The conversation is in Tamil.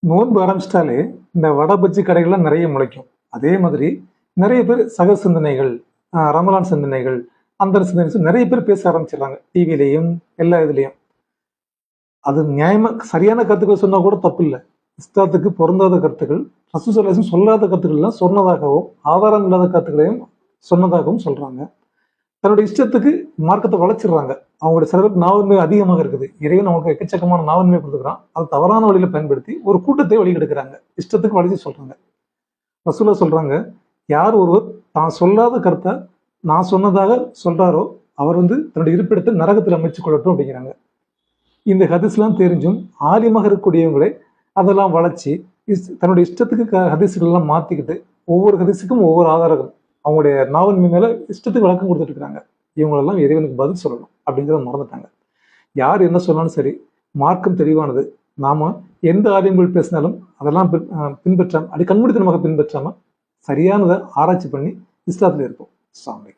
நோன்பு ஆரம்பிச்சிட்டாலே இந்த வடை பஜ்ஜி கடைகள்லாம் நிறைய முளைக்கும். அதே மாதிரி நிறைய பேர் சக சிந்தனைகள், ரமலான் சிந்தனைகள், அந்த சிந்தனை நிறைய பேர் பேச ஆரம்பிச்சிடுறாங்க. டிவிலையும் எல்லா இதுலையும். அது நியாயமா சரியான கருத்துக்கள் சொன்னா கூட தப்பு இல்லை. இஸ்லாத்துக்கு பொருந்தாத கருத்துக்கள், ரசூலுல்லாஹி சொல்லாத கருத்துக்கள்லாம் சொன்னதாகவும், ஆதாரம் இல்லாத கருத்துக்களையும் சொன்னதாகவும் சொல்றாங்க. தன்னுடைய இஷ்டத்துக்கு மார்க்கத்தை வளைச்சிடுறாங்க. அவங்களுடைய சிலருக்கு நாவன்மை அதிகமாக இருக்குது. இறைவன் அவங்களுக்கு எக்கச்சக்கமான நாவன்மை கொடுத்துக்கிறான். அதை தவறான வழியில பயன்படுத்தி ஒரு கூட்டத்தை வழிகெடுக்கிறாங்க. இஷ்டத்துக்கு வளைச்சு சொல்றாங்க. ரசூலா சொல்றாங்க, யார் ஒருவர் தான் சொல்லாத கருத்தை நான் சொன்னதாக சொல்றாரோ அவர் தன்னுடைய இருப்பிடத்தை நரகத்தில் அமைச்சு கொள்ளட்டும் அப்படிங்கிறாங்க. இந்த ஹதீஸ்லாம் தெரிஞ்சும் ஆலிமாக இருக்கக்கூடியவங்களே அதெல்லாம் வளைச்சி தன்னுடைய இஷ்டத்துக்கு ஹதீஸ்கள் எல்லாம் மாத்திக்கிட்டு ஒவ்வொரு ஹதீஸுக்கும் ஒவ்வொரு ஆதாரம் அவங்களுடைய நாவன்மை மேல இஷ்டத்துக்கு விளக்கம் கொடுத்துட்டு இருக்காங்க. இவங்களெல்லாம் இறைவனுக்கு பதில் சொல்லணும் அப்படிங்கிறத மறந்துட்டாங்க. யார் என்ன சொன்னாலும் சரி, மார்க்கம் தெளிவானது. நாம எந்த ஆலயங்கள் பேசினாலும் அதெல்லாம் பின்பற்றாம, அப்படி கண்மூடித்தனமாக பின்பற்றாம சரியானதை ஆராய்ச்சி பண்ணி இஸ்லாத்துல இருப்போம். அஸ்ஸலாமு அலைக்கும்.